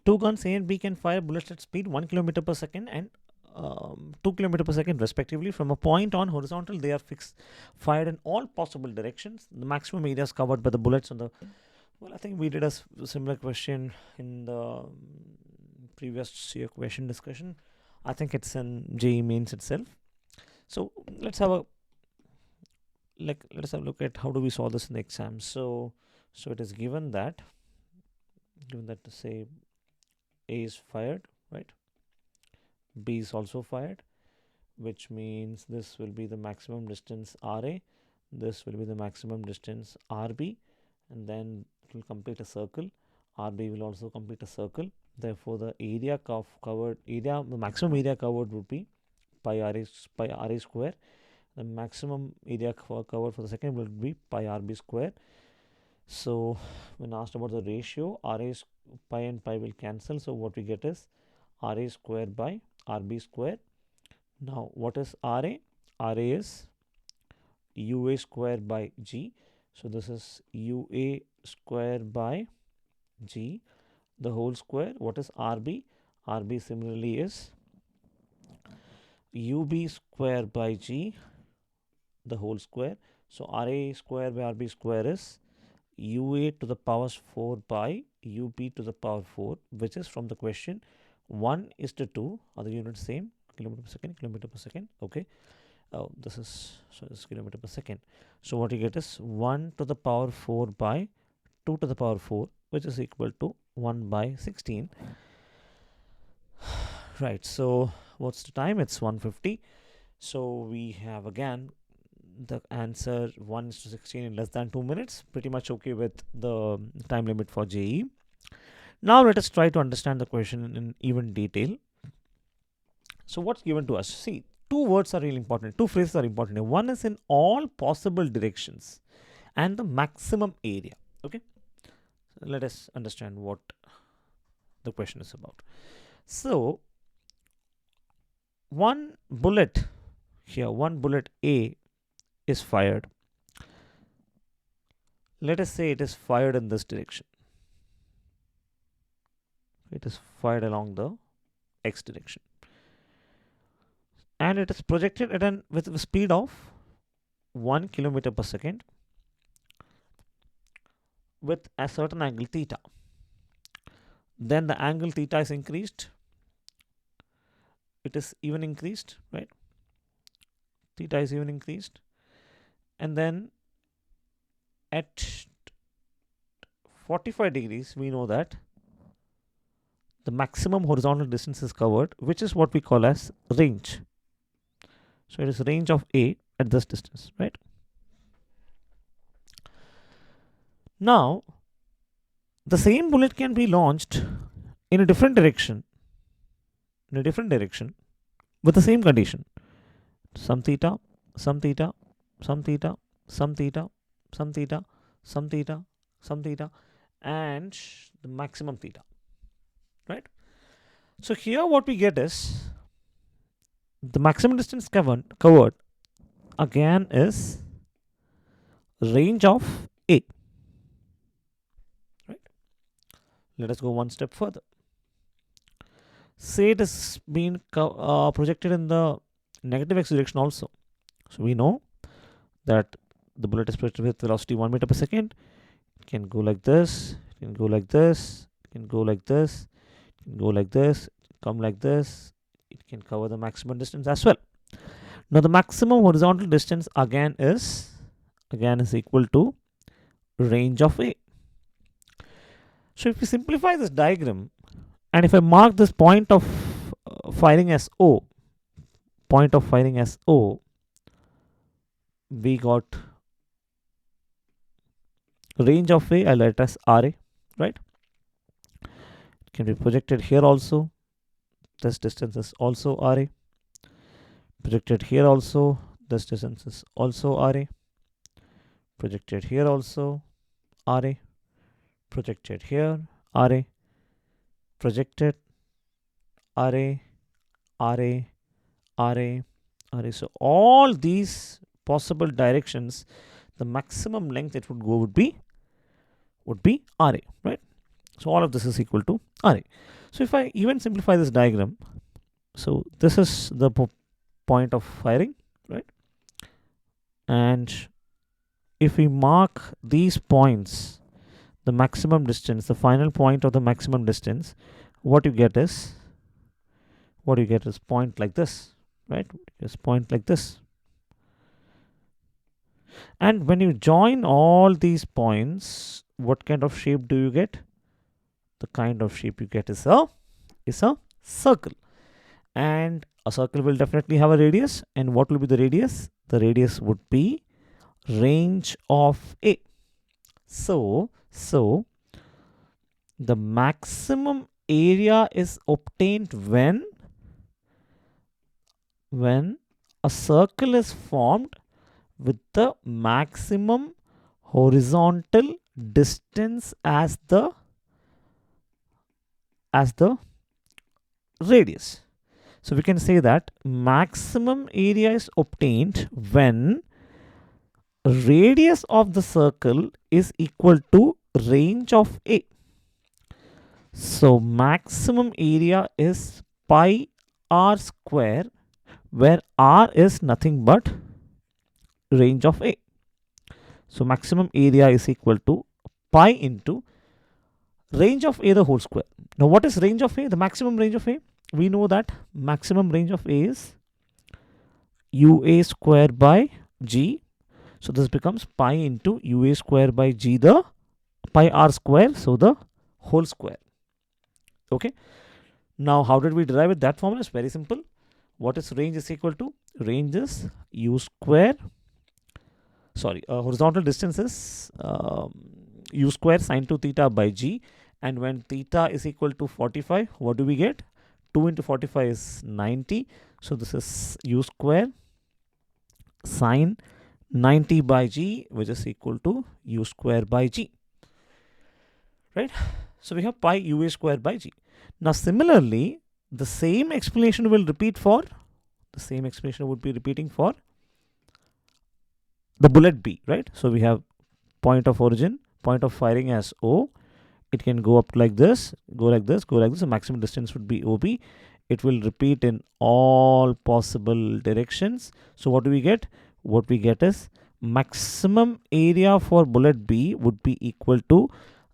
Two guns A and B can fire bullets at speed 1 kilometer per second and 2 kilometer per second respectively. From a point on horizontal, they are fired in all possible directions. The maximum area is covered by the bullets on the. Well, I think we did a similar question in the previous year question discussion. I think it's in JEE Mains itself. So let's have a look at how do we solve this in the exam. So it is given that to say A is fired, right? B is also fired, which means this will be the maximum distance RA, this will be the maximum distance RB, and then it will complete a circle. RB will also complete a circle. Therefore, the the maximum area covered would be pi RA square. The maximum area covered for the second will be pi RB square. So when asked about the ratio, pi and pi will cancel. So what we get is RA square by RB square. Now what is RA? RA is UA square by G. So this is UA square by G, the whole square. What is RB? RB similarly is UB square by G, the whole square. So RA square by RB square is UA to the power 4 by UB to the power 4, which is from the question 1:2. Are the units same? Kilometer per second. Okay. This is kilometer per second. So what you get is 1 to the power 4 by 2 to the power 4, which is equal to 1 by 16. Right. So what's the time? It's 1:50. So we have again the answer 1:16 in less than 2 minutes. Pretty much okay with the time limit for JEE. Now let us try to understand the question in even detail. So what's given to us? See, two words are really important. Two phrases are important. One is in all possible directions and the maximum area. Okay. So let us understand what the question is about. So one bullet A is fired. Let us say it is fired in this direction. It is fired along the x direction, and it is projected at with a speed of 1 kilometer per second with a certain angle theta. Then the angle theta is increased. It is even increased, right? Theta is even increased, and then at 45 degrees we know that the maximum horizontal distance is covered, which is what we call as range. So it is range of A at this distance, right? Now the same bullet can be launched in a different direction, with the same condition. Some theta, some theta, some theta, some theta, some theta, some theta, some theta, and the maximum theta, right? So here what we get is the maximum distance covered again is range of A, right? Let us go one step further. Say it is being projected in the negative x direction also. So we know that the bullet is projected with velocity 1 meter per second. It can go like this, it can go like this, it can go like this, it can go like this, come like this. It can cover the maximum distance as well. Now the maximum horizontal distance again is equal to range of A. So if we simplify this diagram, and if I mark this point of firing as O, we got range of A, I'll write as RA, right? It can be projected here also. This distance is also RA. Projected here also. This distance is also RA. Projected here also RA. Projected here RA. Projected RA, RA, RA, RA. So all these possible directions, the maximum length it would go would be RA, right? So all of this is equal to Alright, so if I even simplify this diagram, so this is the point of firing, right? And if we mark these points, the maximum distance, the final point of the maximum distance, what you get is point like this, right? It's point like this. And when you join all these points, what kind of shape do you get? The kind of shape you get is a circle. And a circle will definitely have a radius. And what will be the radius? The radius would be range of A. So the maximum area is obtained when a circle is formed with the maximum horizontal distance as the radius. So we can say that maximum area is obtained when radius of the circle is equal to range of A. So maximum area is pi r square, where r is nothing but range of A. So maximum area is equal to pi into range of A the whole square. Now what is range of A? The maximum range of A. We know that maximum range of A is UA square by G. So this becomes pi into UA square by G, the pi r square, so the whole square. Okay. Now how did we derive it? That formula is very simple. What is range is equal to? Range is U square. Sorry, horizontal distance is U square sine 2 theta by G. And when theta is equal to 45, what do we get? 2 into 45 is 90. So this is U square sine 90 by G, which is equal to U square by G. Right? So we have pi UA square by G. Now similarly, the same explanation will repeat for, the same explanation would be repeating for the bullet B, right? So we have point of origin, point of firing as O. It can go up like this, go like this, go like this. The maximum distance would be OB. It will repeat in all possible directions. So what do we get? What we get is maximum area for bullet B would be equal to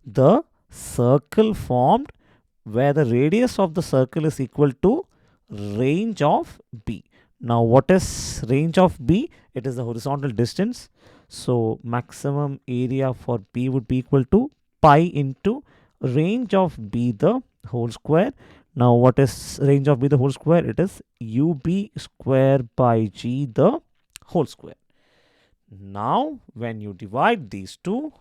the circle formed where the radius of the circle is equal to range of B. Now what is range of B? It is the horizontal distance. So maximum area for B would be equal to pi into range of B the whole square. Now what is range of B the whole square? It is UB square by G the whole square. Now when you divide these two,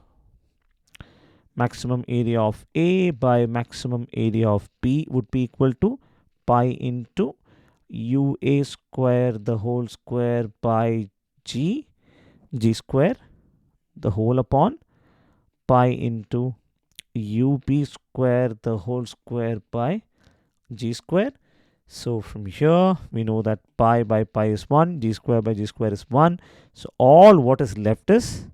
maximum area of A by maximum area of B would be equal to pi into UA square the whole square by G square the whole upon pi into UB square the whole square by G square. So from here we know that pi by pi is 1, G square by G square is 1. So all what is left is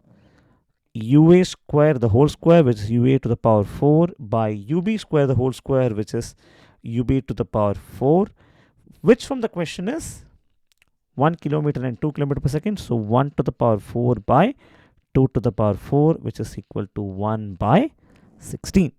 UA square the whole square, which is UA to the power 4, by UB square the whole square, which is UB to the power 4, which from the question is 1 kilometer and 2 kilometer per second. So 1 to the power 4 by 2 to the power 4, which is equal to 1 by 16.